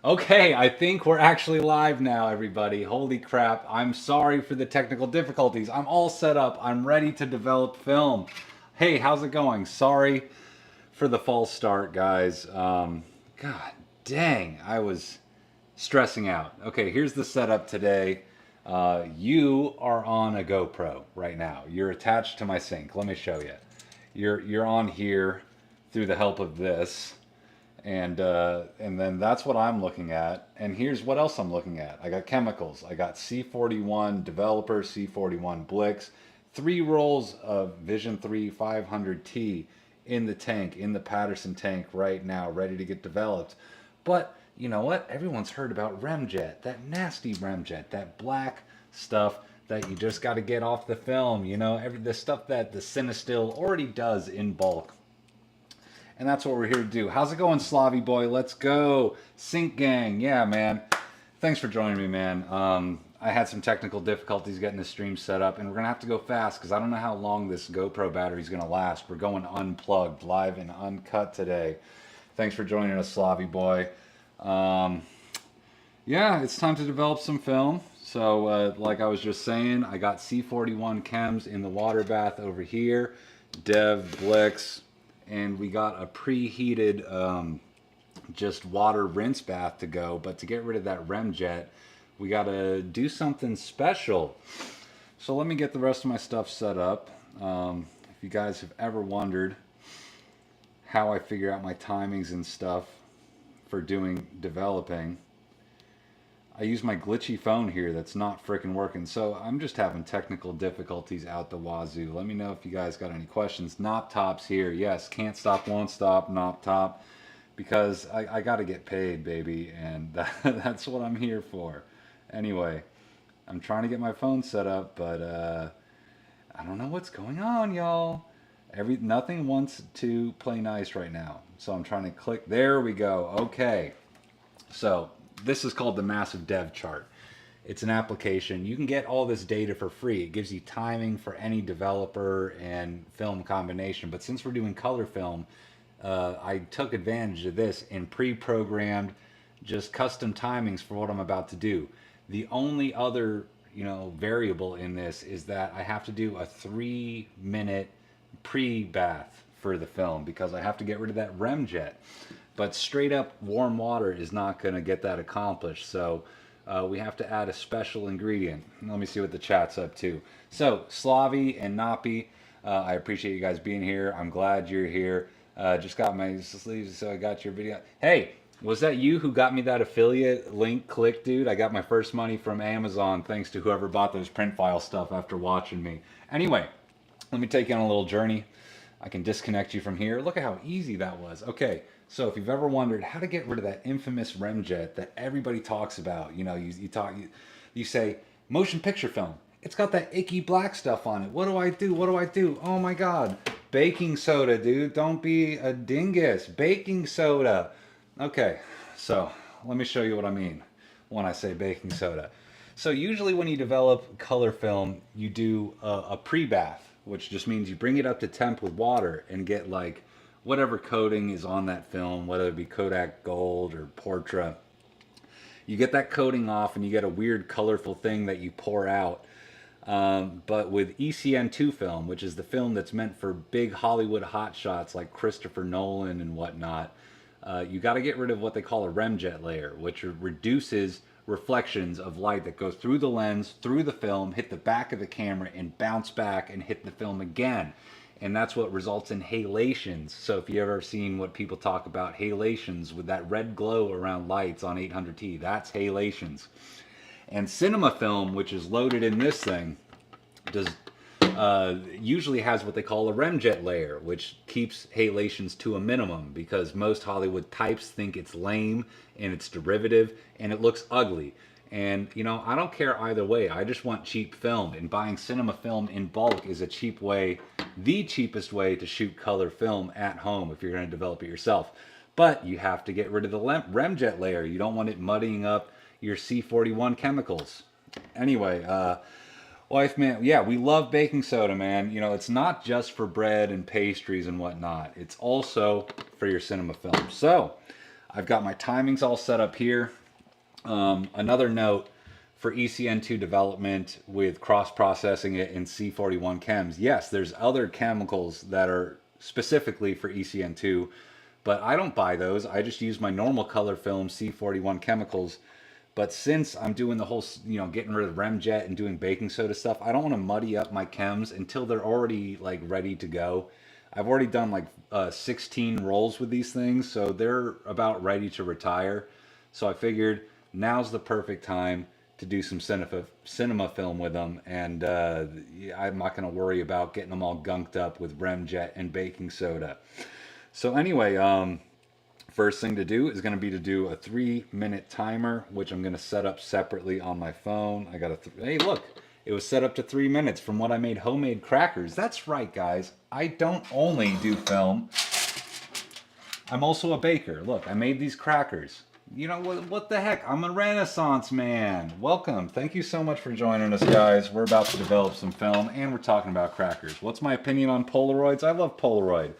Okay, I think we're actually live now, everybody. Holy crap. I'm sorry for the technical difficulties. I'm all set up. I'm ready to develop film. Hey, how's it going? Sorry for the false start, guys. God dang, I was stressing out. Okay, here's the setup today. You are on a GoPro right now. You're attached to my sink. Let me show you. You're on here through the help of this. And then that's what I'm looking at. And here's what else I'm looking at. I got chemicals. I got C41 developer, C41 Blix, 3 rolls of Vision 3 500T in the tank, in the Patterson tank right now, ready to get developed. But you know what? Everyone's heard about remjet, that nasty remjet, that black stuff that you just got to get off the film. You know, the stuff that the Cinestill already does in bulk. And that's what we're here to do. How's it going, Slavy boy? Let's go. Sync gang. Yeah, man. Thanks for joining me, man. I had some technical difficulties getting the stream set up, and we're going to have to go fast because I don't know how long this GoPro battery is going to last. We're going unplugged, live and uncut today. Thanks for joining us, Slavy boy. Yeah, it's time to develop some film. So, like I was just saying, I got C41 chems in the water bath over here. Dev, Blix, and we got a preheated just water rinse bath to go. But to get rid of that remjet, we got to do something special. So let me get the rest of my stuff set up. If you guys have ever wondered how I figure out my timings and stuff for doing developing, I use my glitchy phone here that's not freaking working. So I'm just having technical difficulties out the wazoo. Let me know if you guys got any questions. Nop Top's here. Yes, can't stop, won't stop, Nop Top. Because I got to get paid, baby. And that's what I'm here for. Anyway, I'm trying to get my phone set up, but I don't know what's going on, y'all. Nothing wants to play nice right now. So I'm trying to click. There we go. Okay. So this is called the Massive Dev Chart. It's an application. You can get all this data for free. It gives you timing for any developer and film combination. But since we're doing color film, I took advantage of this and pre-programmed just custom timings for what I'm about to do. The only other, variable in this is that I have to do a 3-minute pre-bath for the film because I have to get rid of that remjet. But straight up warm water is not going to get that accomplished. So we have to add a special ingredient. Let me see what the chat's up to. So Slavy and Napi, I appreciate you guys being here. I'm glad you're here. Just got my sleeves, so I got your video. Hey, was that you who got me that affiliate link click, dude? I got my first money from Amazon thanks to whoever bought those print file stuff after watching me. Anyway, let me take you on a little journey. I can disconnect you from here. Look at how easy that was. Okay, so if you've ever wondered how to get rid of that infamous remjet that everybody talks about, you say motion picture film. It's got that icky black stuff on it. What do I do? What do I do? Oh my God, baking soda, dude. Don't be a dingus. Baking soda. Okay, so let me show you what I mean when I say baking soda. So usually when you develop color film, you do a pre-bath, which just means you bring it up to temp with water and get like whatever coating is on that film, whether it be Kodak Gold or Portra. You get that coating off and you get a weird colorful thing that you pour out. But with ECN-2 film, which is the film that's meant for big Hollywood hotshots like Christopher Nolan and whatnot, you got to get rid of what they call a remjet layer, which reduces reflections of light that goes through the lens, through the film, hit the back of the camera, and bounce back and hit the film again. And that's what results in halations. So if you ever seen what people talk about halations with that red glow around lights on 800T, that's halations. And cinema film, which is loaded in this thing, does usually has what they call a remjet layer, which keeps halations to a minimum because most Hollywood types think it's lame and it's derivative and it looks ugly. And I don't care either way. I just want cheap film, and buying cinema film in bulk is a cheap way, the cheapest way to shoot color film at home if you're going to develop it yourself. But you have to get rid of the remjet layer. You don't want it muddying up your C41 chemicals. Anyway, wife, man, yeah, we love baking soda, man. It's not just for bread and pastries and whatnot. It's also for your cinema film. So I've got my timings all set up here. Another note for ECN2 development with cross-processing it in C41 chems. Yes, there's other chemicals that are specifically for ECN2, but I don't buy those. I just use my normal color film C41 chemicals. But since I'm doing the whole, getting rid of remjet and doing baking soda stuff, I don't want to muddy up my chems until they're already like ready to go. I've already done like 16 rolls with these things, so they're about ready to retire. So I figured now's the perfect time to do some cinema film with them, and I'm not going to worry about getting them all gunked up with remjet and baking soda. So anyway, first thing to do is going to be to do a 3-minute timer, which I'm going to set up separately on my phone. I got hey, look, it was set up to 3 minutes from what I made homemade crackers. That's right, guys. I don't only do film. I'm also a baker. Look, I made these crackers. You know what the heck? I'm a Renaissance man. Welcome. Thank you so much for joining us, guys. We're about to develop some film, and we're talking about crackers. What's my opinion on Polaroids? I love Polaroid.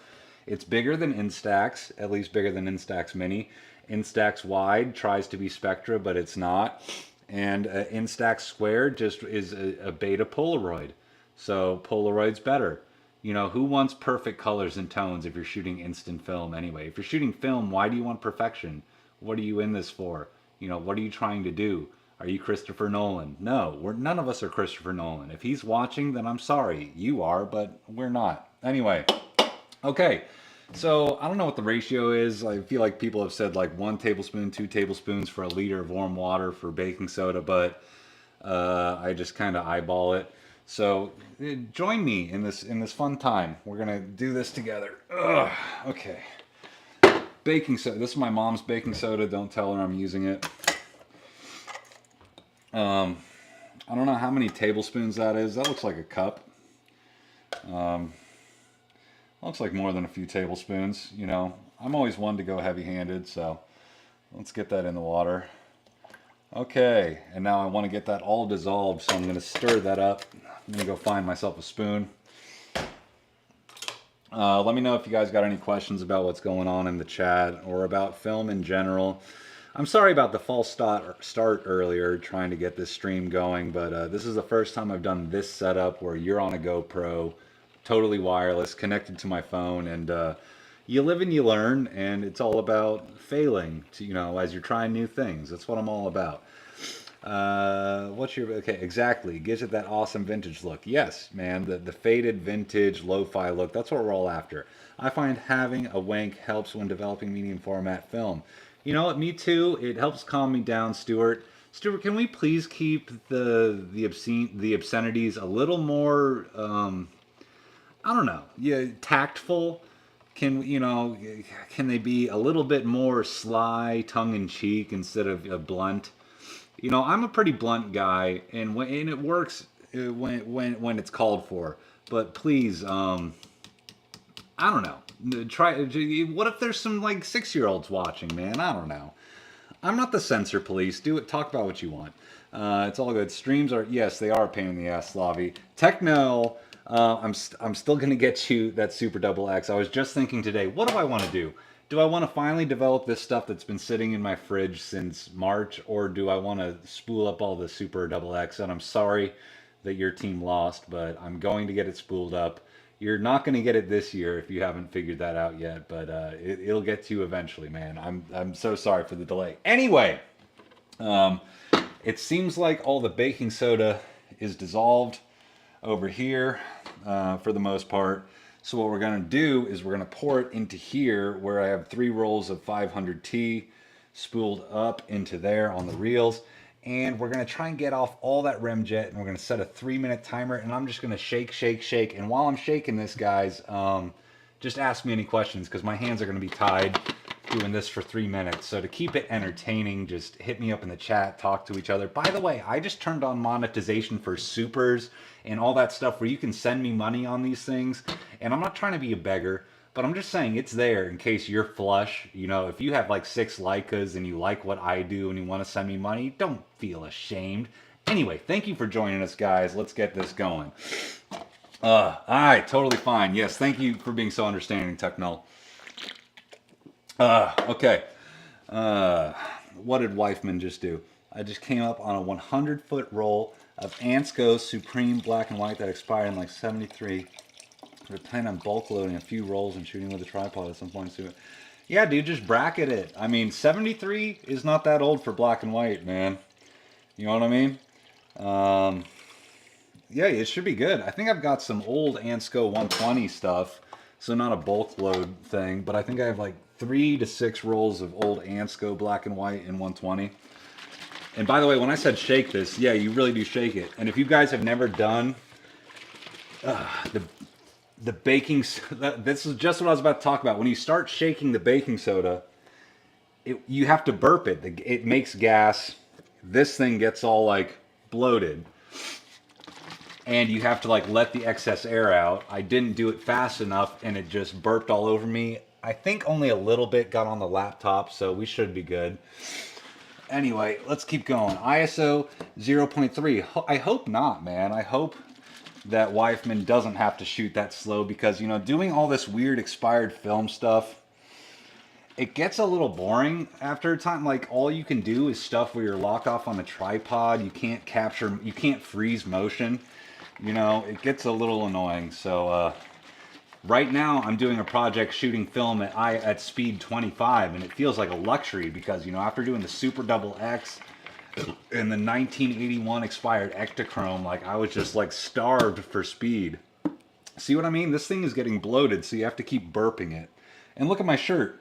It's bigger than Instax, at least bigger than Instax Mini. Instax Wide tries to be Spectra, but it's not. And Instax Squared just is a beta Polaroid. So Polaroid's better. You know, who wants perfect colors and tones if you're shooting instant film anyway? If you're shooting film, why do you want perfection? What are you in this for? You know, what are you trying to do? Are you Christopher Nolan? No, none of us are Christopher Nolan. If he's watching, then I'm sorry. You are, but we're not. Anyway, okay. So I don't know what the ratio is. I feel like people have said like 1 tablespoon, 2 tablespoons for a liter of warm water for baking soda, but I just kind of eyeball it. So join me in this fun time. We're gonna do this together. Ugh, okay. Baking soda. This is my mom's baking soda. Don't tell her I'm using it. I don't know how many tablespoons that is. That looks like a cup. Looks like more than a few tablespoons. You know, I'm always one to go heavy-handed, so let's get that in the water. Okay, and now I want to get that all dissolved, so I'm going to stir that up. I'm going to go find myself a spoon. Let me know if you guys got any questions about what's going on in the chat or about film in general. I'm sorry about the false start earlier trying to get this stream going, but this is the first time I've done this setup where you're on a GoPro, totally wireless, connected to my phone, and you live and you learn, and it's all about failing, as you're trying new things. That's what I'm all about. Okay, exactly. Gives it that awesome vintage look. Yes, man, the faded vintage lo-fi look, that's what we're all after. I find having a wank helps when developing medium format film. You know what, me too. It helps calm me down, Stuart. Stuart, can we please keep the obscenities a little more, I don't know, tactful? Can they be a little bit more sly, tongue-in-cheek instead of blunt? You know, I'm a pretty blunt guy, and it works when it's called for. But please, I don't know. What if there's some like 6-year-olds watching, man? I don't know. I'm not the censor police. Talk about what you want. It's all good. Streams are, yes, they are a pain in the ass, Slavi. Techno, I'm still gonna get you that Super Double X. I was just thinking today, what do I want to do? Do I want to finally develop this stuff that's been sitting in my fridge since March, or do I want to spool up all the Super Double X? And I'm sorry that your team lost, but I'm going to get it spooled up. You're not going to get it this year if you haven't figured that out yet, but it'll get to you eventually, man. I'm so sorry for the delay. Anyway, it seems like all the baking soda is dissolved over here for the most part. So what we're going to do is we're going to pour it into here where I have 3 rolls of 500T spooled up into there on the reels. And we're going to try and get off all that remjet, and we're going to set a 3-minute timer, and I'm just going to shake, shake, shake. And while I'm shaking this, guys, just ask me any questions because my hands are going to be tied doing this for 3 minutes. So to keep it entertaining, just hit me up in the chat, talk to each other. By the way, I just turned on monetization for supers and all that stuff where you can send me money on these things. And I'm not trying to be a beggar, but I'm just saying it's there in case you're flush. You know, if you have like 6 Leicas and you like what I do and you want to send me money, don't feel ashamed. Anyway, thank you for joining us, guys. Let's get this going. All right, totally fine. Yes, thank you for being so understanding, Techno. Okay. What did Weifman just do? I just came up on a 100-foot roll of Ansco Supreme black and white that expired in like 73. We're planning on bulk loading a few rolls and shooting with a tripod at some point soon. Yeah, dude, just bracket it. I mean, 73 is not that old for black and white, man. You know what I mean? Yeah, it should be good. I think I've got some old Ansco 120 stuff, so not a bulk load thing, but I think I have like 3 to 6 rolls of old Ansco black and white in 120. And by the way, when I said shake this, yeah, you really do shake it. And if you guys have never done the baking, this is just what I was about to talk about. When you start shaking the baking soda, you have to burp it. It makes gas. This thing gets all like bloated. And you have to like let the excess air out. I didn't do it fast enough and it just burped all over me. I think only a little bit got on the laptop, so we should be good. Anyway, let's keep going. ISO 0.3. I hope not, man. I hope that Weifman doesn't have to shoot that slow because, you know, doing all this weird expired film stuff, it gets a little boring after a time. Like, all you can do is stuff where you're locked off on the tripod. You can't freeze motion. You know, it gets a little annoying. So, right now I'm doing a project shooting film at speed 25, and it feels like a luxury because, you know, after doing the Super Double X and the 1981 expired Ektachrome, like, I was just like starved for speed. See what I mean? This thing is getting bloated, so you have to keep burping it. And look at my shirt.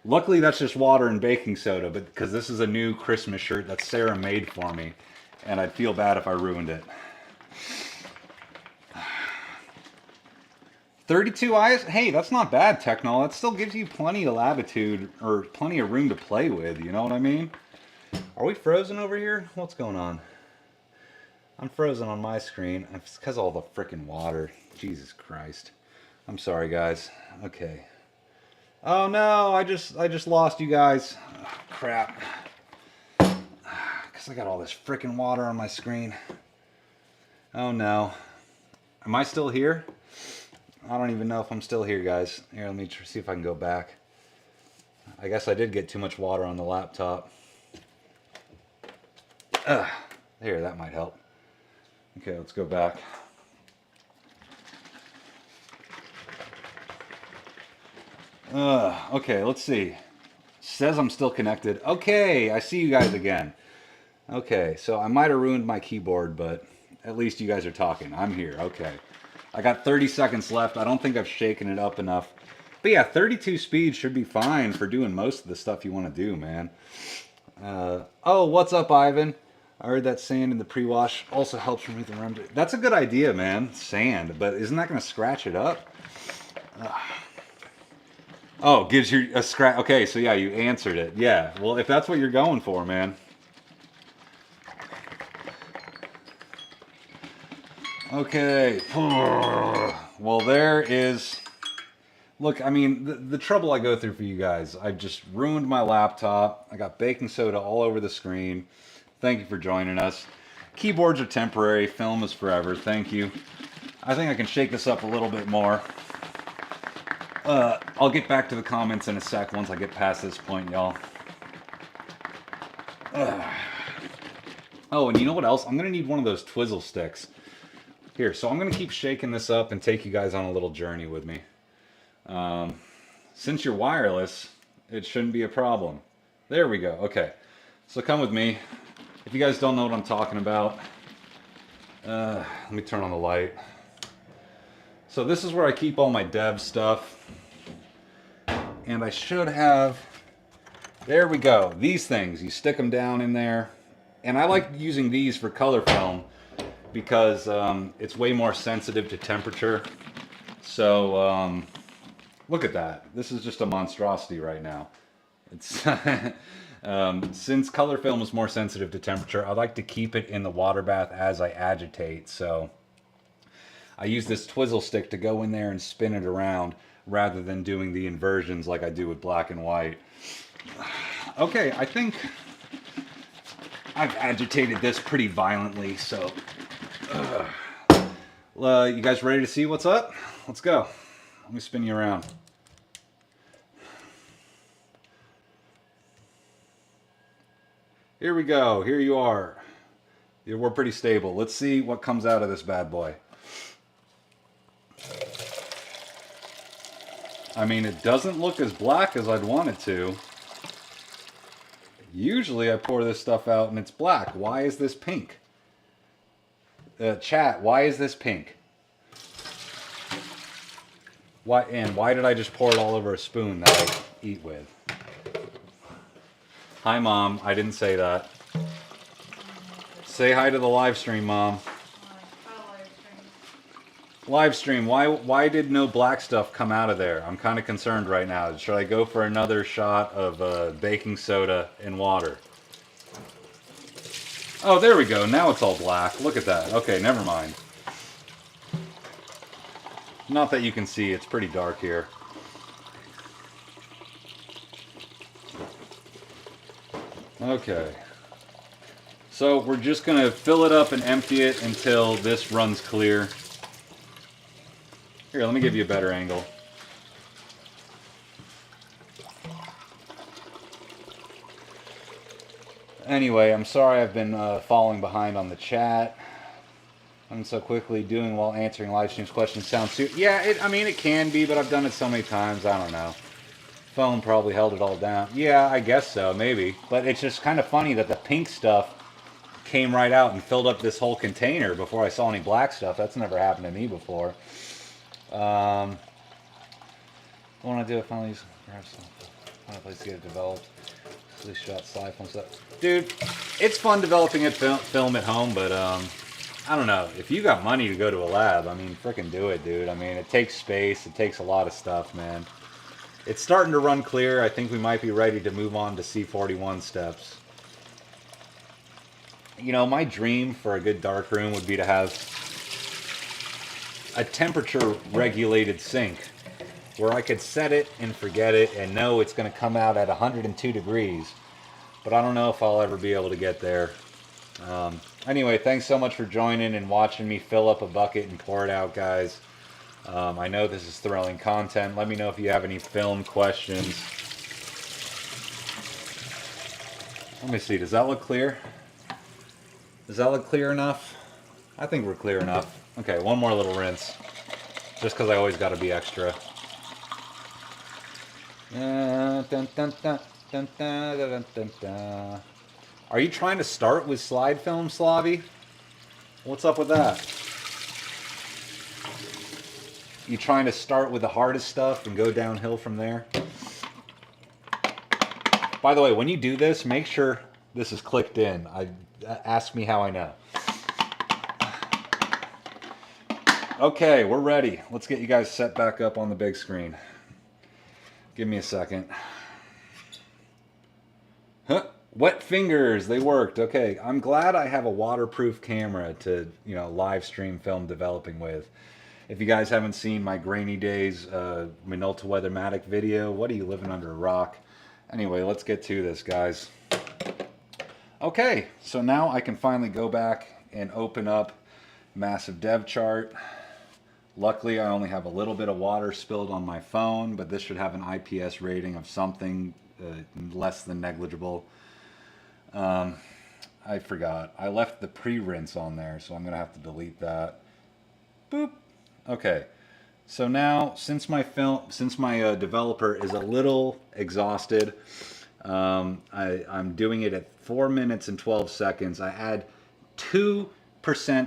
Luckily, that's just water and baking soda, but because this is a new Christmas shirt that Sarah made for me, and I'd feel bad if I ruined it. 32 eyes? Hey, that's not bad, Technol. That still gives you plenty of latitude, or plenty of room to play with, you know what I mean? Are we frozen over here? What's going on? I'm frozen on my screen. It's because of all the frickin' water. Jesus Christ. I'm sorry, guys. Okay. Oh no, I just lost you guys. Oh, crap. Because I got all this frickin' water on my screen. Oh no. Am I still here? I don't even know if I'm still here, guys. Here, let me see if I can go back. I guess I did get too much water on the laptop. Here, that might help. Okay, let's go back. Okay, let's see. Says I'm still connected. Okay, I see you guys again. Okay, so I might have ruined my keyboard, but at least you guys are talking. I'm here, okay. I got 30 seconds left. I don't think I've shaken it up enough. But yeah, 32 speed should be fine for doing most of the stuff you want to do, man. Oh, what's up, Ivan? I heard that sand in the pre-wash also helps remove the remjet. That's a good idea, man. Sand, but isn't that going to scratch it up? Oh, gives you a scratch. Okay, so yeah, you answered it. Yeah, well, if that's what you're going for, man. Okay. Well, there is... Look, I mean, the trouble I go through for you guys. I've just ruined my laptop. I got baking soda all over the screen. Thank you for joining us. Keyboards are temporary. Film is forever. Thank you. I think I can shake this up a little bit more. I'll get back to the comments in a sec once I get past this point, y'all. Oh, and you know what else? I'm going to need one of those Twizzle sticks. Here, so I'm going to keep shaking this up and take you guys on a little journey with me. Since you're wireless, it shouldn't be a problem. There we go. Okay, so come with me. If you guys don't know what I'm talking about, let me turn on the light. So this is where I keep all my dev stuff. And I should have, there we go. These things, you stick them down in there. And I like using these for color film because it's way more sensitive to temperature. So look at that. This is just a monstrosity right now. It's since color film is more sensitive to temperature, I like to keep it in the water bath as I agitate. So I use this Twizzle stick to go in there and spin it around rather than doing the inversions like I do with black and white. Okay, I think I've agitated this pretty violently, so you guys ready to see what's up? Let's go. Let me spin you around. Here we go. Here you are. Yeah, we're pretty stable. Let's see what comes out of this bad boy. I mean, it doesn't look as black as I'd want it to. Usually I pour this stuff out and it's black. Why is this pink? Chat, why is this pink? Why did I just pour it all over a spoon that I eat with? Hi, Mom. I didn't say that. Say hi to the live stream, Mom. Live stream, why did no black stuff come out of there? I'm kind of concerned right now. Should I go for another shot of baking soda and water? Oh, there we go. Now it's all black. Look at that. Okay, never mind. Not that you can see. It's pretty dark here. Okay. So we're just going to fill it up and empty it until this runs clear. Here, let me give you a better angle. Anyway, I'm sorry I've been falling behind on the chat. I'm so quickly doing while answering live streams questions sounds too... Yeah, I mean, it can be, but I've done it so many times, I don't know. Phone probably held it all down. Yeah, I guess so, maybe. But it's just kind of funny that the pink stuff came right out and filled up this whole container before I saw any black stuff. That's never happened to me before. I want to do a finally perhaps find a place to get it developed. Please shot slide film stuff. Dude, it's fun developing film at home, but I don't know. If you got money to go to a lab, I mean, frickin' do it, dude. I mean, it takes space. It takes a lot of stuff, man. It's starting to run clear. I think we might be ready to move on to C41 steps. You know, my dream for a good darkroom would be to have a temperature regulated sink where I could set it and forget it and know it's going to come out at 102 degrees. But I don't know if I'll ever be able to get there. Anyway, thanks so much for joining and watching me fill up a bucket and pour it out, guys. I know this is thrilling content. Let me know if you have any film questions. Let me see. Does that look clear? Does that look clear enough? I think we're clear enough. Okay, one more little rinse. Just because I always got to be extra. Are you trying to start with slide film, Slavi? What's up with that? You trying to start with the hardest stuff and go downhill from there? By the way, when you do this, make sure this is clicked in. Ask me how I know. Okay, we're ready. Let's get you guys set back up on the big screen. Give me a second. Huh? Wet fingers, they worked. Okay, I'm glad I have a waterproof camera to, you know, live stream film developing with. If you guys haven't seen my Grainy Days Minolta Weathermatic video, what are you living under a rock? Anyway, let's get to this, guys. Okay, so now I can finally go back and open up Massive Dev Chart. Luckily, I only have a little bit of water spilled on my phone, but this should have an IPS rating of something less than negligible. I forgot. I left the pre-rinse on there, so I'm going to have to delete that. Boop. Okay. So now, since my developer is a little exhausted, I'm doing it at 4 minutes and 12 seconds. I add 2%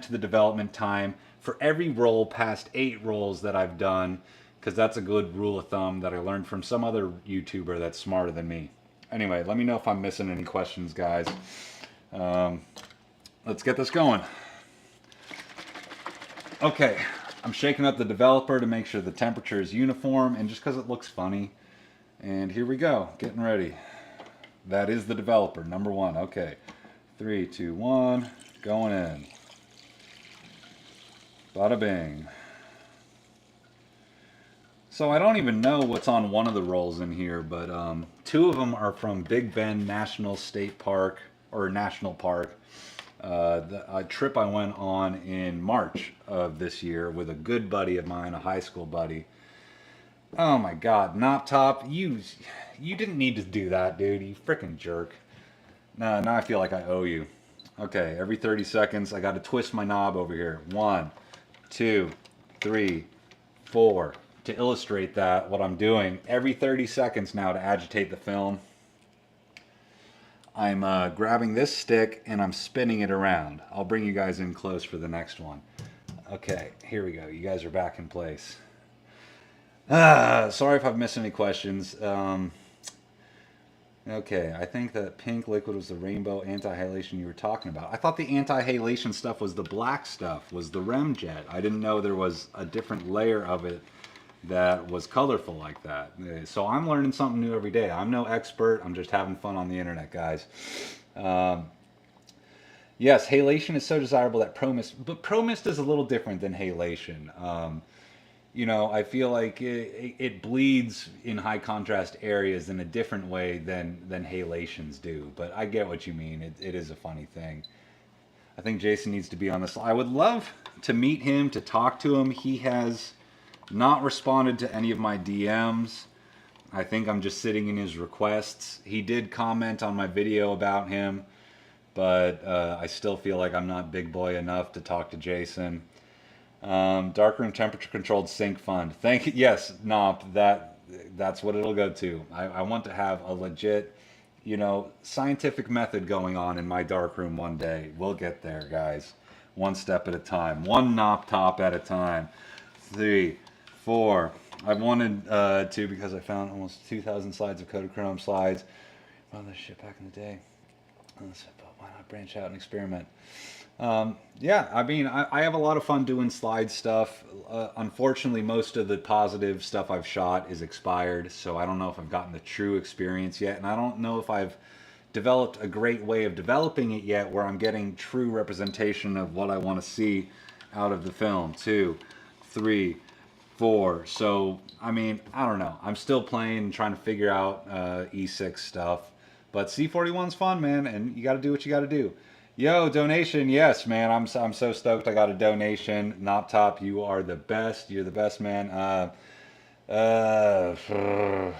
to the development time for every roll past 8 rolls that I've done, because that's a good rule of thumb that I learned from some other YouTuber that's smarter than me. Anyway, let me know if I'm missing any questions, guys. Let's get this going. Okay, I'm shaking up the developer to make sure the temperature is uniform, and just because it looks funny. And here we go, getting ready. That is the developer, number 1. Okay, 3, 2, 1, going in. Bada bing. So I don't even know what's on one of the rolls in here, but 2 of them are from Big Bend National State Park, or National Park. A trip I went on in March of this year with a good buddy of mine, a high school buddy. Oh my God, Knop Top, you didn't need to do that, dude. You freaking jerk. Now I feel like I owe you. Okay, every 30 seconds, I got to twist my knob over here. 1, 2, 3, 4. To illustrate that, what I'm doing, every 30 seconds now to agitate the film, I'm grabbing this stick and I'm spinning it around. I'll bring you guys in close for the next one. Okay, here we go. You guys are back in place. Sorry if I've missed any questions. Okay, I think that pink liquid was the rainbow anti-halation you were talking about. I thought the anti-halation stuff was the black stuff, was the remjet. I didn't know there was a different layer of it that was colorful like that. So I'm learning something new every day. I'm no expert. I'm just having fun on the internet, guys. Yes, halation is so desirable that pro-mist, but pro-mist is a little different than halation. You know, I feel like it bleeds in high contrast areas in a different way than halations do. But I get what you mean. It is a funny thing. I think Jason needs to be on this. I would love to meet him, to talk to him. He has not responded to any of my DMs. I think I'm just sitting in his requests. He did comment on my video about him, but I still feel like I'm not big boy enough to talk to Jason. Darkroom temperature controlled sink fund. Thank you. Yes, Nop, that's what it'll go to. I want to have a legit, you know, scientific method going on in my darkroom one day. We'll get there, guys. One step at a time. One Nop top at a time. 3, 4. I wanted to because I found almost 2,000 slides of Kodachrome slides. Found this shit back in the day. Why not branch out and experiment? Yeah, I mean, I have a lot of fun doing slide stuff. Unfortunately, most of the positive stuff I've shot is expired, so I don't know if I've gotten the true experience yet, and I don't know if I've developed a great way of developing it yet where I'm getting true representation of what I want to see out of the film. 2, 3, 4. So, I mean, I don't know. I'm still playing and trying to figure out E6 stuff. But C41's fun, man, and you got to do what you got to do. Yo, donation. Yes, man. I'm so stoked I got a donation. Nop Top, you are the best. You're the best, man. So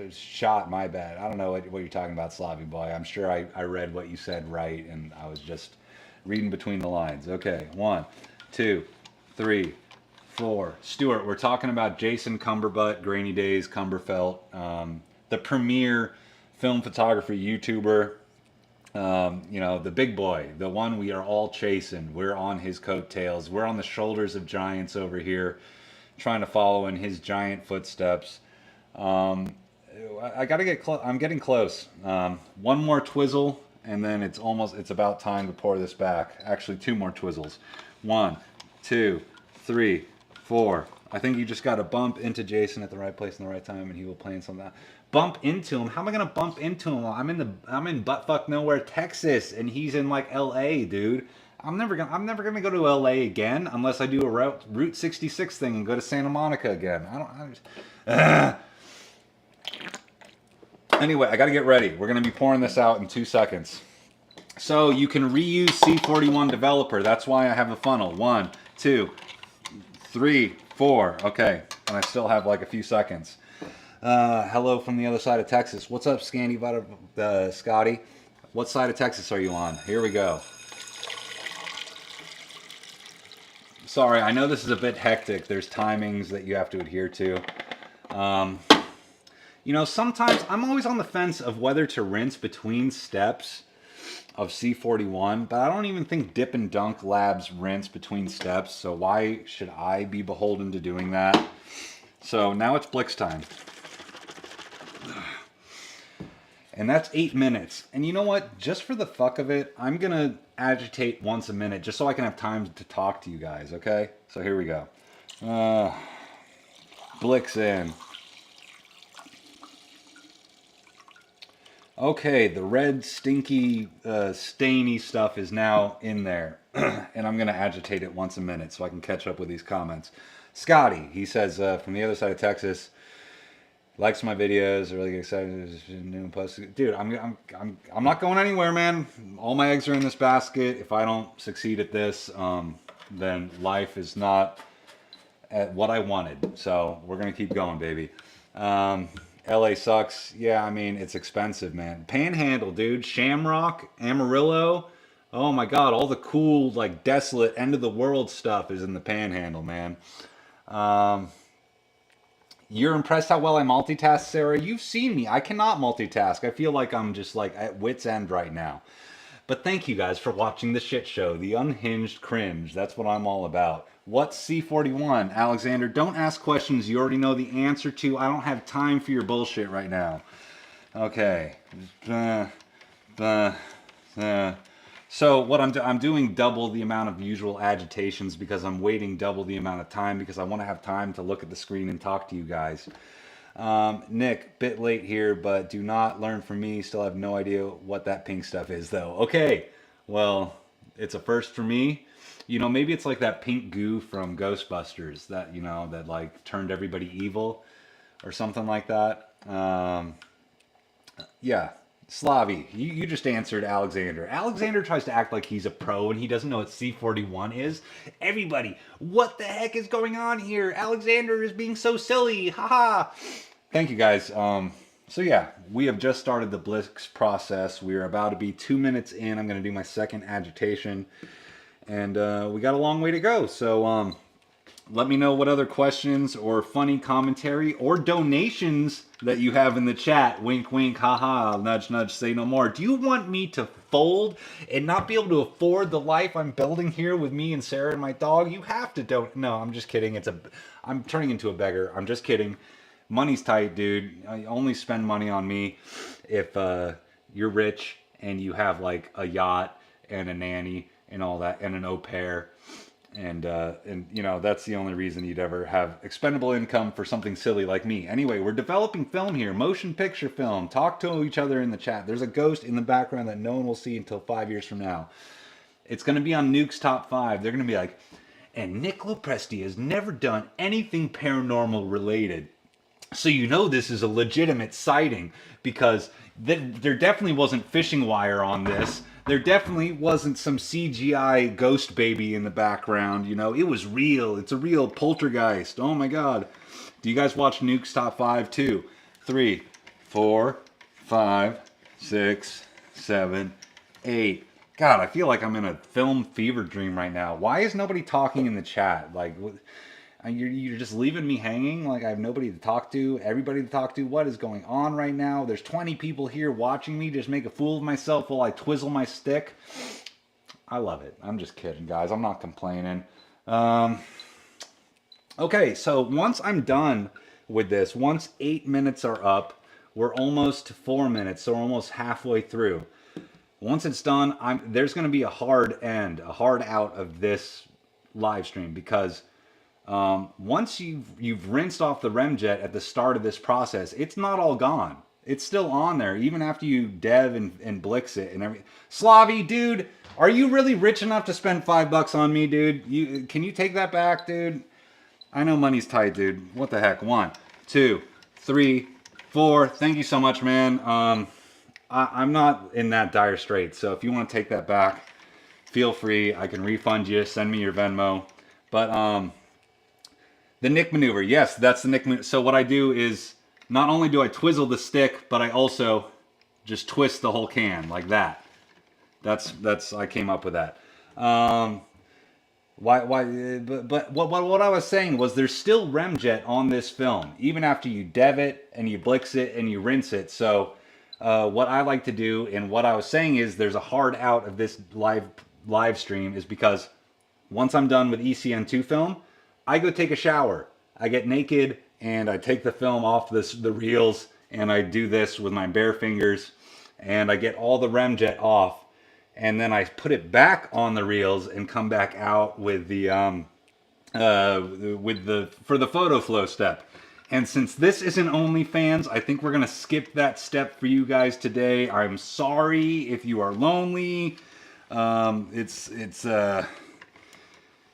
shot, my bad. I don't know what you're talking about, Slavy boy. I'm sure I read what you said right, and I was just reading between the lines. Okay, 1, 2, 3, 4. Stuart, we're talking about Jason Cumberbutt, Grainy Days, Cumberfelt, the premier film photography YouTuber. You know, the big boy, the one we are all chasing. We're on his coattails. We're on the shoulders of giants over here, trying to follow in his giant footsteps. I gotta get close. I'm getting close. One more twizzle, and then it's about time to pour this back. Actually, 2 more twizzles. 1, 2, 3, 4. I think you just got to bump into Jason at the right place and the right time, and he will plan something out. Bump into him? How am I gonna bump into him? I'm in buttfuck nowhere, Texas, and he's in like L.A., dude. I'm never gonna go to L.A. again unless I do a Route 66 thing and go to Santa Monica again. Anyway, I gotta get ready. We're gonna be pouring this out in 2 seconds. So you can reuse C41 developer. That's why I have a funnel. 1, 2, 3, 4. Okay, and I still have like a few seconds. Hello from the other side of Texas. What's up, Scotty? What side of Texas are you on? Here we go. Sorry, I know this is a bit hectic. There's timings that you have to adhere to. You know, sometimes I'm always on the fence of whether to rinse between steps of C41, but I don't even think Dip and Dunk Labs rinse between steps, so why should I be beholden to doing that? So now it's Blix time. And that's 8 minutes. And you know what? Just for the fuck of it, I'm going to agitate once a minute just so I can have time to talk to you guys, okay? So here we go. Blix in. Okay, the red, stinky, stainy stuff is now in there. And I'm going to agitate it once a minute so I can catch up with these comments. Scotty, he says, from the other side of Texas, likes my videos, really excited. New post. Dude, I'm not going anywhere, man. All my eggs are in this basket. If I don't succeed at this, then life is not at what I wanted. So we're going to keep going, baby. LA sucks. Yeah, I mean, it's expensive, man. Panhandle, dude. Shamrock, Amarillo. Oh my God, all the cool, like, desolate, end of the world stuff is in the Panhandle, man. Um, you're impressed how well I multitask, Sarah? You've seen me. I cannot multitask. I feel like I'm just, like, at wit's end right now. But thank you guys for watching the shit show, the unhinged cringe. That's what I'm all about. What's C41? Alexander, don't ask questions you already know the answer to. I don't have time for your bullshit right now. Okay. Uh, uh, uh. So what I'm doing double the amount of usual agitations because I'm waiting double the amount of time because I want to have time to look at the screen and talk to you guys. Nick, bit late here, but do not learn from me. Still have no idea what that pink stuff is, though. Okay, well, it's a first for me. You know, maybe it's like that pink goo from Ghostbusters that, you know, that like turned everybody evil or something like that. Yeah, Slavi, you just answered Alexander. Alexander tries to act like he's a pro and he doesn't know what C41 is. Everybody, what the heck is going on here? Alexander is being so silly. Haha. Thank you guys. So yeah, we have just started the Blix process. We are about to be 2 minutes in. I'm going to do my second agitation. And we got a long way to go. So let me know what other questions or funny commentary or donations that you have in the chat. Wink, wink, haha, nudge, nudge, say no more. Do you want me to fold and not be able to afford the life I'm building here with me and Sarah and my dog? You have to don't. No, I'm just kidding. I'm turning into a beggar. I'm just kidding. Money's tight, dude. I only spend money on me if you're rich and you have like a yacht and a nanny and all that and an au pair. And you know, that's the only reason you'd ever have expendable income for something silly like me. Anyway, we're developing film here, motion picture film. Talk to each other in the chat. There's a ghost in the background that no one will see until 5 years from now. It's going to be on Nuke's Top 5. They're going to be like, and Nick LoPresti has never done anything paranormal related. So you know this is a legitimate sighting because there definitely wasn't fishing wire on this. There definitely wasn't some CGI ghost baby in the background. You know, it was real. It's a real poltergeist. Oh my God. Do you guys watch Nuke's Top 5 too? 3, 4, 5, 6, 7, 8. God, I feel like I'm in a film fever dream right now. Why is nobody talking in the chat? Like, you're just leaving me hanging like I have nobody to talk to, everybody to talk to. What is going on right now? There's 20 people here watching me just make a fool of myself while I twizzle my stick. I love it. I'm just kidding, guys. I'm not complaining. Okay, so once I'm done with this, once 8 minutes are up, we're almost to 4 minutes, so we're almost halfway through. Once it's done, there's going to be a hard end, a hard out of this live stream because once you've rinsed off the remjet at the start of this process, it's not all gone. It's still on there, even after you dev and blix it and everything. Slavi, dude, are you really rich enough to spend $5 on me, dude? Can you take that back, dude? I know money's tight, dude. What the heck? 1, 2, 3, 4. Thank you so much, man. I'm not in that dire strait, so if you want to take that back, feel free. I can refund you. Send me your Venmo. But the Nick maneuver. Yes, that's the Nick maneuver. So what I do is not only do I twizzle the stick, but I also just twist the whole can like that. That's I came up with that. But what I was saying was there's still remjet on this film, even after you dev it and you blix it and you rinse it. So what I like to do and what I was saying is there's a hard out of this live stream is because once I'm done with ECN-2 film, I go take a shower. I get naked and I take the film off the reels and I do this with my bare fingers and I get all the remjet off and then I put it back on the reels and come back out with the for the photo flow step. And since this isn't OnlyFans, I think we're gonna skip that step for you guys today. I'm sorry if you are lonely.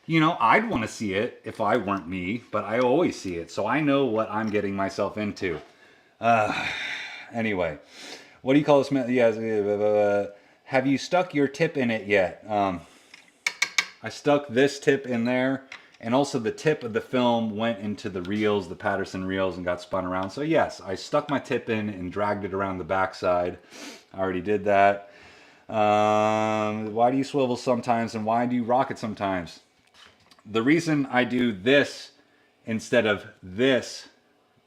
You know, I'd want to see it if I weren't me, but I always see it, so I know what I'm getting myself into. Anyway, what do you call this? Yes, have you stuck your tip in it yet? I stuck this tip in there, And also the tip of the film went into the reels, the Patterson reels, and got spun around. So yes, I stuck my tip in and dragged it around the backside. I already did that. Why do you swivel sometimes and why do you rock it sometimes? The reason I do this instead of this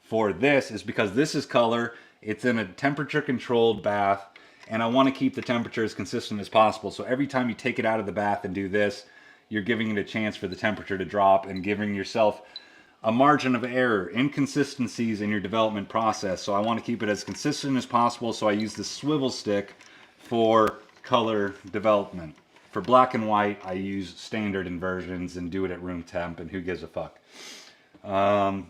for this is because this is color. It's in a temperature controlled bath and I want to keep the temperature as consistent as possible. So every time you take it out of the bath and do this, you're giving it a chance for the temperature to drop and giving yourself a margin of error, inconsistencies in your development process. So I want to keep it as consistent as possible. So I use the swivel stick for color development. For black and white, I use standard inversions and do it at room temp, and who gives a fuck. Don't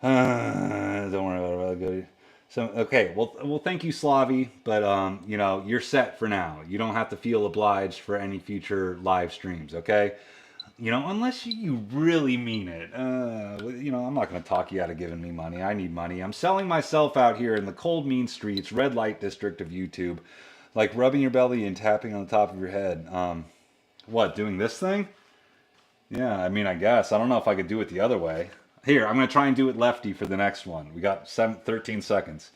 worry about it. So okay, well, thank you, Slavi, but you know, you're set for now. You don't have to feel obliged for any future live streams, okay? You know, unless you really mean it. You know, I'm not going to talk you out of giving me money. I need money. I'm selling myself out here in the cold, mean streets, red light district of YouTube, like rubbing your belly and tapping on the top of your head. What, doing this thing? Yeah, I mean, I guess. I don't know if I could do it the other way. Here, I'm going to try and do it lefty for the next one. We got 13 seconds.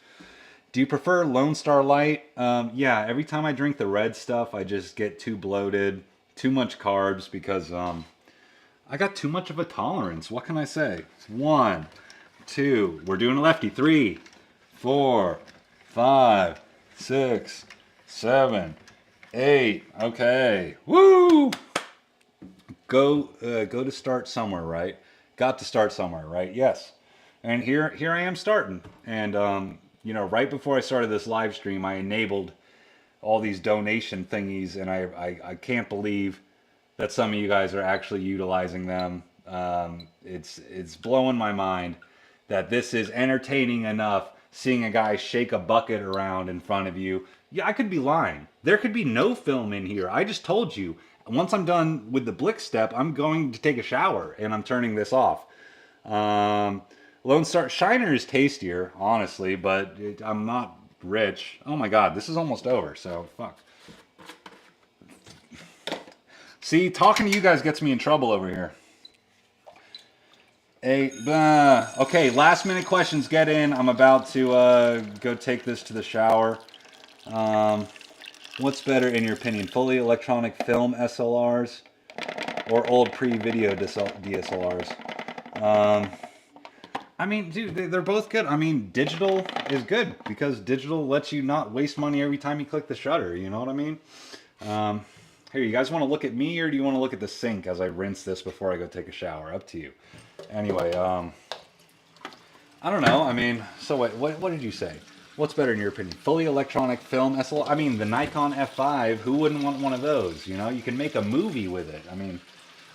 Do you prefer Lone Star Light? Yeah, every time I drink the red stuff, I just get too bloated, too much carbs because I got too much of a tolerance. What can I say? 1, 2, we're doing a lefty. 3, 4, 5, 6, 7, 8. Okay. Woo! Go to start somewhere, right? Got to start somewhere, right? Yes. And here I am starting. And you know, right before I started this live stream, I enabled all these donation thingies, and I can't believe that some of you guys are actually utilizing them. It's blowing my mind that this is entertaining enough, seeing a guy shake a bucket around in front of you. Yeah, I could be lying. There could be no film in here. I just told you. Once I'm done with the Blix step, I'm going to take a shower, and I'm turning this off. Lone Star Shiner is tastier, honestly, but I'm not rich. Oh my god, this is almost over, so fuck. See, talking to you guys gets me in trouble over here. Okay, last minute questions, get in. I'm about to go take this to the shower. What's better in your opinion, fully electronic film SLRs or old pre-video DSLRs? I mean, dude, they're both good. I mean, digital is good because digital lets you not waste money every time you click the shutter. You know what I mean? Here, you guys want to look at me or do you want to look at the sink as I rinse this before I go take a shower? Up to you. Anyway, I don't know. I mean, so what did you say? What's better in your opinion? Fully electronic film SLR? I mean, the Nikon F5, who wouldn't want one of those? You know, you can make a movie with it. I mean,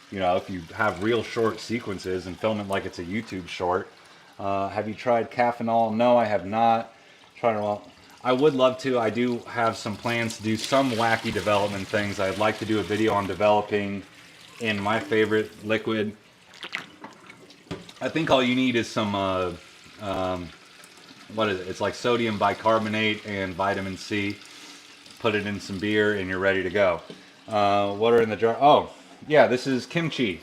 you know, if you have real short sequences and film it like it's a YouTube short. Have you tried Caffeinol? No, I have not. Well, I would love to. I do have some plans to do some wacky development things. I'd like to do a video on developing in my favorite liquid. I think all you need is some, what is it? It's like sodium bicarbonate and vitamin C. Put it in some beer and you're ready to go. What are in the jar? Oh, yeah, this is kimchi.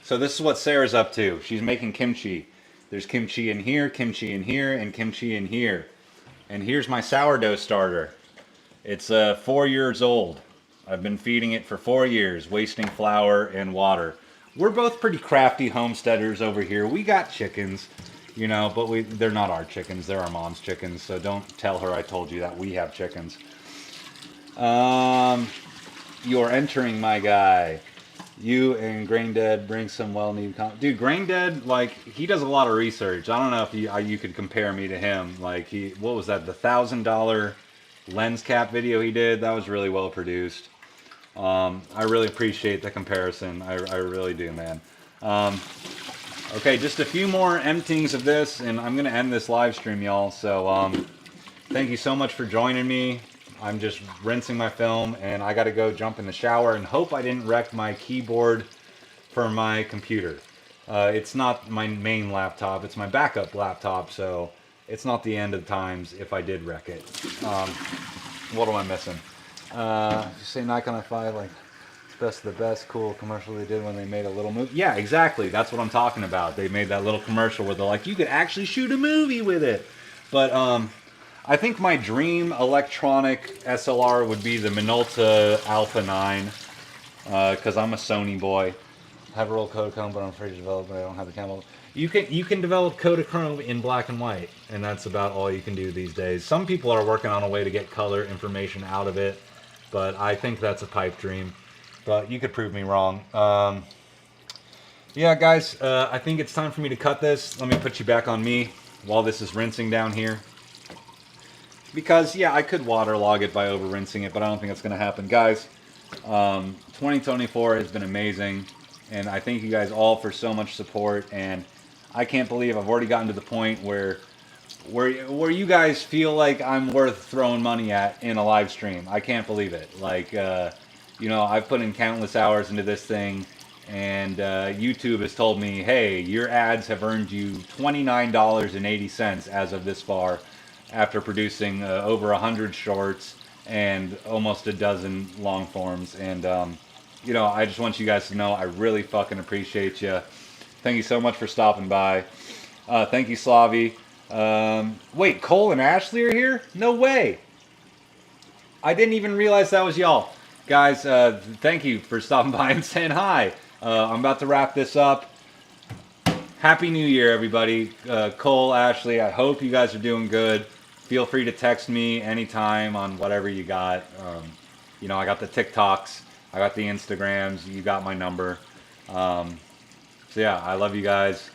So this is what Sarah's up to. She's making kimchi. There's kimchi in here, and kimchi in here. And here's my sourdough starter. It's 4 years old. I've been feeding it for 4 years, wasting flour and water. We're both pretty crafty homesteaders over here. We got chickens, you know, but they're not our chickens. They're our mom's chickens, so don't tell her I told you that we have chickens. You're entering, my guy. You and Graindead bring some well-needed dude, Graindead, like, he does a lot of research. I don't know if you could compare me to him. Like, what was that, the $1,000 lens cap video he did? That was really well produced. I really appreciate the comparison. I really do, man. Okay, just a few more emptyings of this, and I'm going to end this live stream, y'all. So, thank you so much for joining me. I'm just rinsing my film, and I got to go jump in the shower and hope I didn't wreck my keyboard for my computer. It's not my main laptop. It's my backup laptop, so it's not the end of the times if I did wreck it. What am I missing? You say Nikon F5, like, That's the best cool commercial they did when they made a little movie. Yeah, exactly. That's what I'm talking about. They made that little commercial where they're like, you could actually shoot a movie with it. But I think my dream electronic SLR would be the Minolta Alpha 9 because I'm a Sony boy. I have a roll Kodachrome, but I'm afraid to develop, but I don't have the camera. You can develop Kodachrome in black and white, and that's about all you can do these days. Some people are working on a way to get color information out of it, but I think that's a pipe dream. But you could prove me wrong. Yeah, guys, I think it's time for me to cut this. Let me put you back on me while this is rinsing down here. Because, yeah, I could waterlog it by over-rinsing it, but I don't think that's going to happen. Guys, 2024 has been amazing, and I thank you guys all for so much support, and I can't believe I've already gotten to the point where you guys feel like I'm worth throwing money at in a live stream. I can't believe it. Like, you know, I've put in countless hours into this thing, and YouTube has told me, hey, your ads have earned you $29.80 as of this far, after producing over 100 shorts and almost a dozen long forms. And you know, I just want you guys to know I really fucking appreciate you. Thank you so much for stopping by. Thank you, Slavi. Wait, Cole and Ashley are here? No way. I didn't even realize that was y'all. Guys, thank you for stopping by and saying hi. I'm about to wrap this up. Happy New Year, everybody. Cole, Ashley, I hope you guys are doing good. Feel free to text me anytime on whatever you got. You know, I got the TikToks. I got the Instagrams. You got my number. So yeah, I love you guys.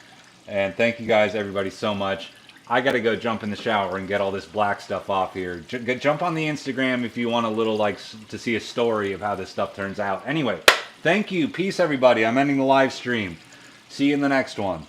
And thank you guys, everybody, so much. I got to go jump in the shower and get all this black stuff off here. Jump on the Instagram if you want a little, like, to see a story of how this stuff turns out. Anyway, thank you. Peace, everybody. I'm ending the live stream. See you in the next one.